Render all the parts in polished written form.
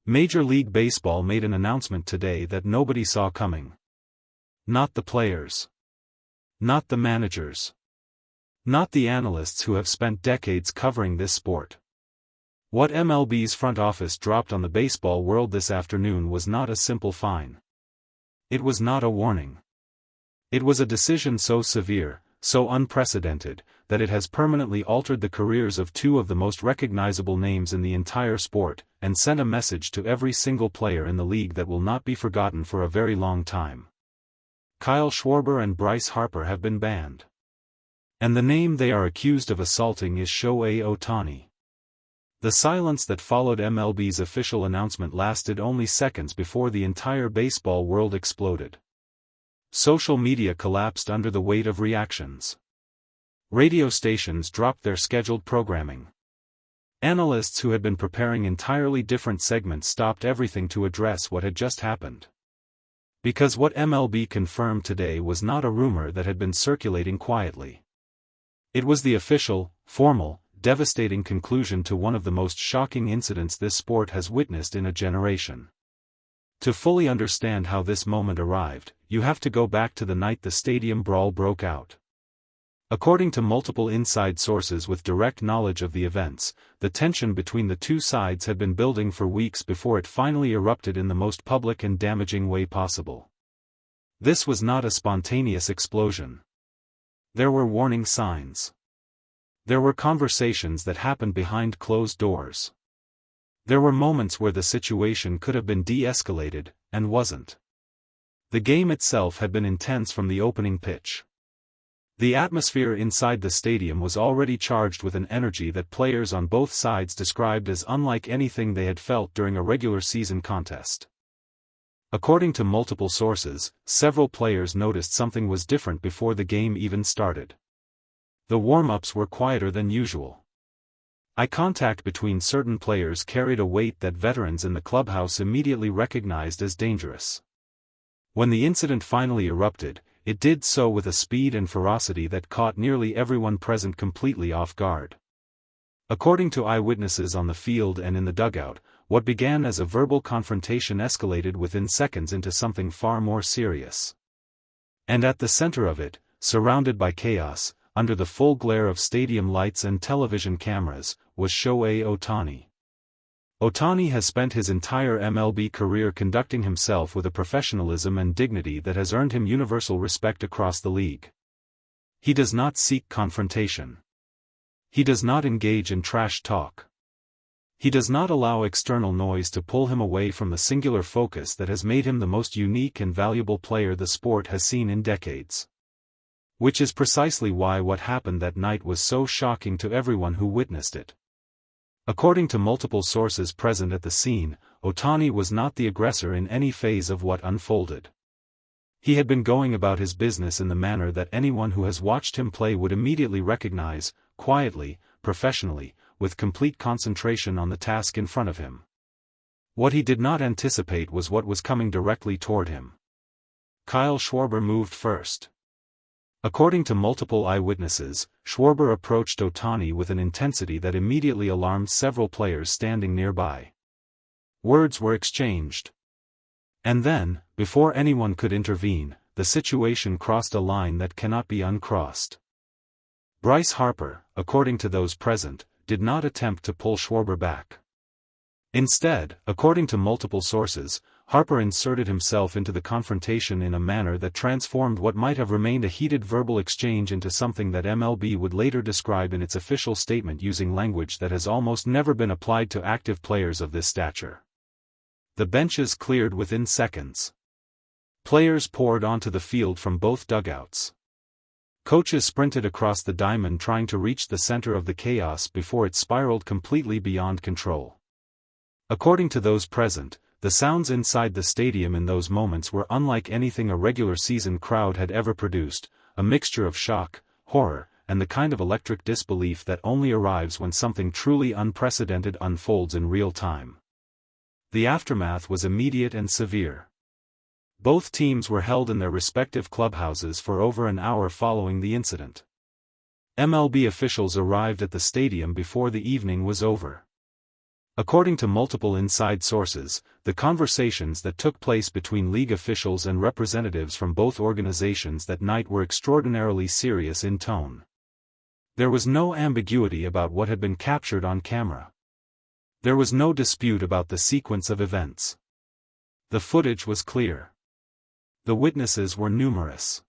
Major League Baseball made an announcement today that nobody saw coming. Not the players. Not the managers. Not the analysts who have spent decades covering this sport. What MLB's front office dropped on the baseball world this afternoon was not a simple fine. It was not a warning. It was a decision so severe, so unprecedented, that it has permanently altered the careers of two of the most recognizable names in the entire sport, and sent a message to every single player in the league that will not be forgotten for a very long time. Kyle Schwarber and Bryce Harper have been banned. And the name they are accused of assaulting is Shohei Ohtani. The silence that followed MLB's official announcement lasted only seconds before the entire baseball world exploded. Social media collapsed under the weight of reactions. Radio stations dropped their scheduled programming. Analysts who had been preparing entirely different segments stopped everything to address what had just happened. Because what MLB confirmed today was not a rumor that had been circulating quietly. It was the official, formal, devastating conclusion to one of the most shocking incidents this sport has witnessed in a generation. To fully understand how this moment arrived, you have to go back to the night the stadium brawl broke out. According to multiple inside sources with direct knowledge of the events, the tension between the two sides had been building for weeks before it finally erupted in the most public and damaging way possible. This was not a spontaneous explosion. There were warning signs. There were conversations that happened behind closed doors. There were moments where the situation could have been de-escalated, and wasn't. The game itself had been intense from the opening pitch. The atmosphere inside the stadium was already charged with an energy that players on both sides described as unlike anything they had felt during a regular season contest. According to multiple sources, several players noticed something was different before the game even started. The warm-ups were quieter than usual. Eye contact between certain players carried a weight that veterans in the clubhouse immediately recognized as dangerous. When the incident finally erupted, it did so with a speed and ferocity that caught nearly everyone present completely off guard. According to eyewitnesses on the field and in the dugout, what began as a verbal confrontation escalated within seconds into something far more serious. And at the center of it, surrounded by chaos, under the full glare of stadium lights and television cameras, was Shohei Ohtani. Ohtani has spent his entire MLB career conducting himself with a professionalism and dignity that has earned him universal respect across the league. He does not seek confrontation. He does not engage in trash talk. He does not allow external noise to pull him away from the singular focus that has made him the most unique and valuable player the sport has seen in decades. Which is precisely why what happened that night was so shocking to everyone who witnessed it. According to multiple sources present at the scene, Ohtani was not the aggressor in any phase of what unfolded. He had been going about his business in the manner that anyone who has watched him play would immediately recognize, quietly, professionally, with complete concentration on the task in front of him. What he did not anticipate was what was coming directly toward him. Kyle Schwarber moved first. According to multiple eyewitnesses, Schwarber approached Ohtani with an intensity that immediately alarmed several players standing nearby. Words were exchanged. And then, before anyone could intervene, the situation crossed a line that cannot be uncrossed. Bryce Harper, according to those present, did not attempt to pull Schwarber back. Instead, according to multiple sources, Harper inserted himself into the confrontation in a manner that transformed what might have remained a heated verbal exchange into something that MLB would later describe in its official statement using language that has almost never been applied to active players of this stature. The benches cleared within seconds. Players poured onto the field from both dugouts. Coaches sprinted across the diamond trying to reach the center of the chaos before it spiraled completely beyond control. According to those present, the sounds inside the stadium in those moments were unlike anything a regular season crowd had ever produced, a mixture of shock, horror, and the kind of electric disbelief that only arrives when something truly unprecedented unfolds in real time. The aftermath was immediate and severe. Both teams were held in their respective clubhouses for over an hour following the incident. MLB officials arrived at the stadium before the evening was over. According to multiple inside sources, the conversations that took place between league officials and representatives from both organizations that night were extraordinarily serious in tone. There was no ambiguity about what had been captured on camera. There was no dispute about the sequence of events. The footage was clear. The witnesses were numerous.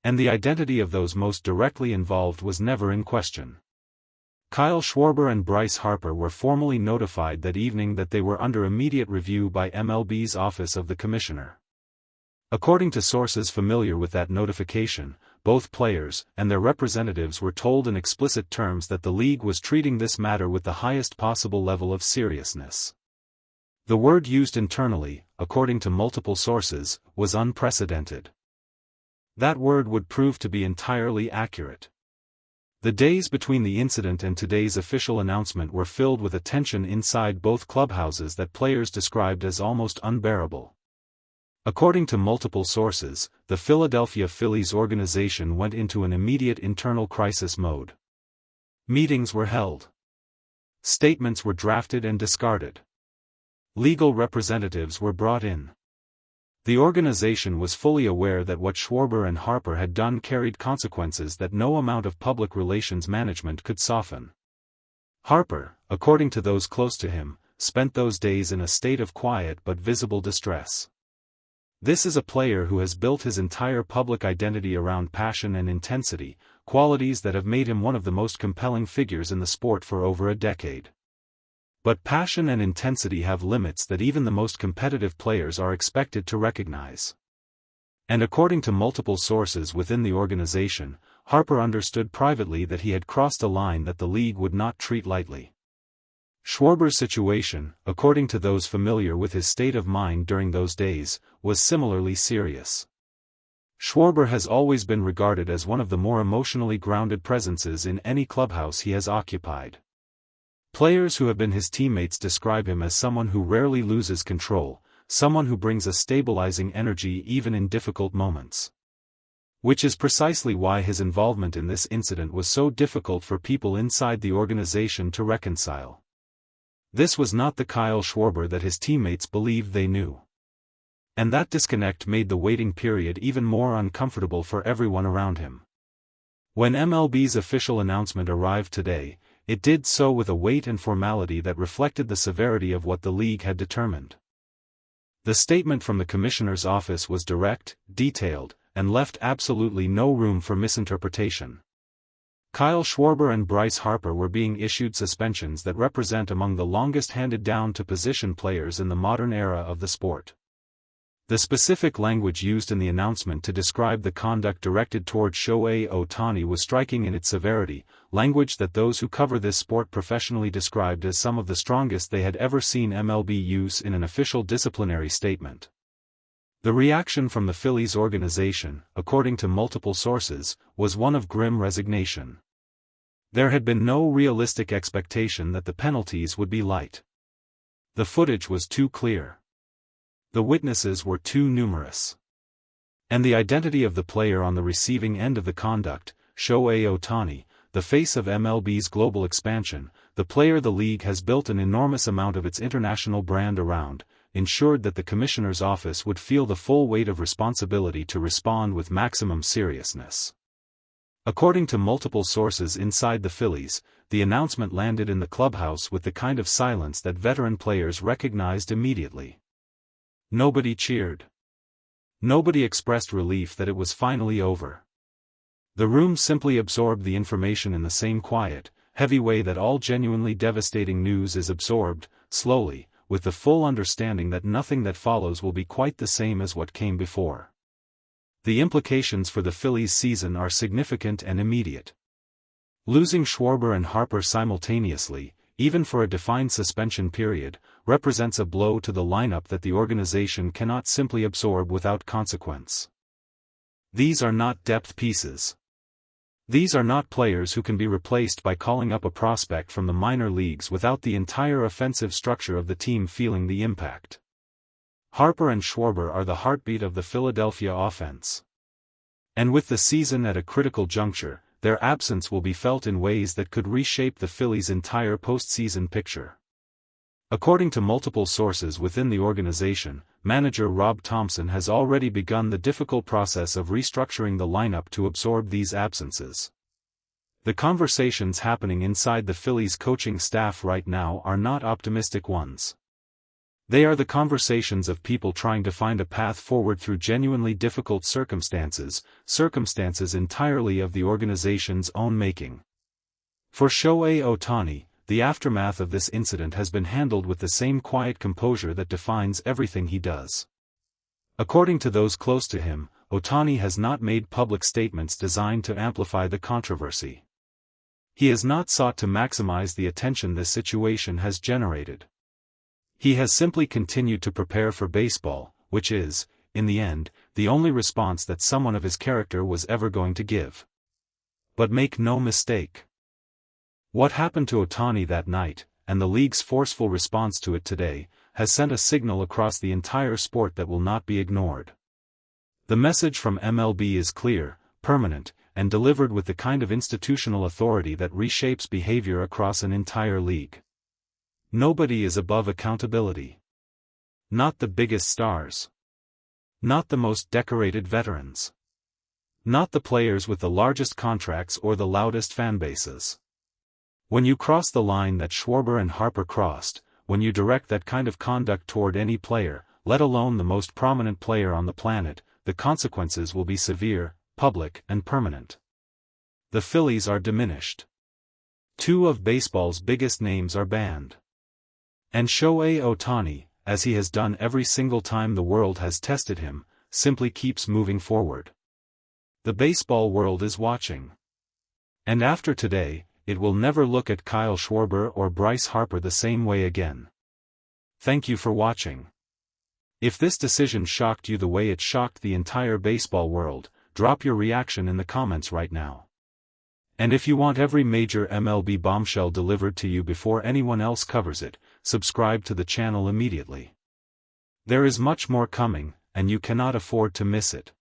And the identity of those most directly involved was never in question. Kyle Schwarber and Bryce Harper were formally notified that evening that they were under immediate review by MLB's Office of the Commissioner. According to sources familiar with that notification, both players and their representatives were told in explicit terms that the league was treating this matter with the highest possible level of seriousness. The word used internally, according to multiple sources, was unprecedented. That word would prove to be entirely accurate. The days between the incident and today's official announcement were filled with a tension inside both clubhouses that players described as almost unbearable. According to multiple sources, the Philadelphia Phillies organization went into an immediate internal crisis mode. Meetings were held. Statements were drafted and discarded. Legal representatives were brought in. The organization was fully aware that what Schwarber and Harper had done carried consequences that no amount of public relations management could soften. Harper, according to those close to him, spent those days in a state of quiet but visible distress. This is a player who has built his entire public identity around passion and intensity, qualities that have made him one of the most compelling figures in the sport for over a decade. But passion and intensity have limits that even the most competitive players are expected to recognize. And according to multiple sources within the organization, Harper understood privately that he had crossed a line that the league would not treat lightly. Schwarber's situation, according to those familiar with his state of mind during those days, was similarly serious. Schwarber has always been regarded as one of the more emotionally grounded presences in any clubhouse he has occupied. Players who have been his teammates describe him as someone who rarely loses control, someone who brings a stabilizing energy even in difficult moments. Which is precisely why his involvement in this incident was so difficult for people inside the organization to reconcile. This was not the Kyle Schwarber that his teammates believed they knew. And that disconnect made the waiting period even more uncomfortable for everyone around him. When MLB's official announcement arrived today, it did so with a weight and formality that reflected the severity of what the league had determined. The statement from the commissioner's office was direct, detailed, and left absolutely no room for misinterpretation. Kyle Schwarber and Bryce Harper were being issued suspensions that represent among the longest handed down to position players in the modern era of the sport. The specific language used in the announcement to describe the conduct directed toward Shohei Ohtani was striking in its severity, language that those who cover this sport professionally described as some of the strongest they had ever seen MLB use in an official disciplinary statement. The reaction from the Phillies organization, according to multiple sources, was one of grim resignation. There had been no realistic expectation that the penalties would be light. The footage was too clear. The witnesses were too numerous. And the identity of the player on the receiving end of the conduct, Shohei Ohtani, the face of MLB's global expansion, the player the league has built an enormous amount of its international brand around, ensured that the commissioner's office would feel the full weight of responsibility to respond with maximum seriousness. According to multiple sources inside the Phillies, the announcement landed in the clubhouse with the kind of silence that veteran players recognized immediately. Nobody cheered. Nobody expressed relief that it was finally over. The room simply absorbed the information in the same quiet, heavy way that all genuinely devastating news is absorbed, slowly, with the full understanding that nothing that follows will be quite the same as what came before. The implications for the Phillies' season are significant and immediate. Losing Schwarber and Harper simultaneously, even for a defined suspension period, represents a blow to the lineup that the organization cannot simply absorb without consequence. These are not depth pieces. These are not players who can be replaced by calling up a prospect from the minor leagues without the entire offensive structure of the team feeling the impact. Harper and Schwarber are the heartbeat of the Philadelphia offense. And with the season at a critical juncture, their absence will be felt in ways that could reshape the Phillies' entire postseason picture. According to multiple sources within the organization, manager Rob Thomson has already begun the difficult process of restructuring the lineup to absorb these absences. The conversations happening inside the Phillies coaching staff right now are not optimistic ones. They are the conversations of people trying to find a path forward through genuinely difficult circumstances entirely of the organization's own making. For Shohei Ohtani, the aftermath of this incident has been handled with the same quiet composure that defines everything he does. According to those close to him, Ohtani has not made public statements designed to amplify the controversy. He has not sought to maximize the attention this situation has generated. He has simply continued to prepare for baseball, which is, in the end, the only response that someone of his character was ever going to give. But make no mistake. What happened to Ohtani that night, and the league's forceful response to it today, has sent a signal across the entire sport that will not be ignored. The message from MLB is clear, permanent, and delivered with the kind of institutional authority that reshapes behavior across an entire league. Nobody is above accountability. Not the biggest stars. Not the most decorated veterans. Not the players with the largest contracts or the loudest fanbases. When you cross the line that Schwarber and Harper crossed, when you direct that kind of conduct toward any player, let alone the most prominent player on the planet, the consequences will be severe, public, and permanent. The Phillies are diminished. Two of baseball's biggest names are banned. And Shohei Ohtani, as he has done every single time the world has tested him, simply keeps moving forward. The baseball world is watching. And after today, it will never look at Kyle Schwarber or Bryce Harper the same way again. Thank you for watching. If this decision shocked you the way it shocked the entire baseball world, drop your reaction in the comments right now. And if you want every major MLB bombshell delivered to you before anyone else covers it, subscribe to the channel immediately. There is much more coming, and you cannot afford to miss it.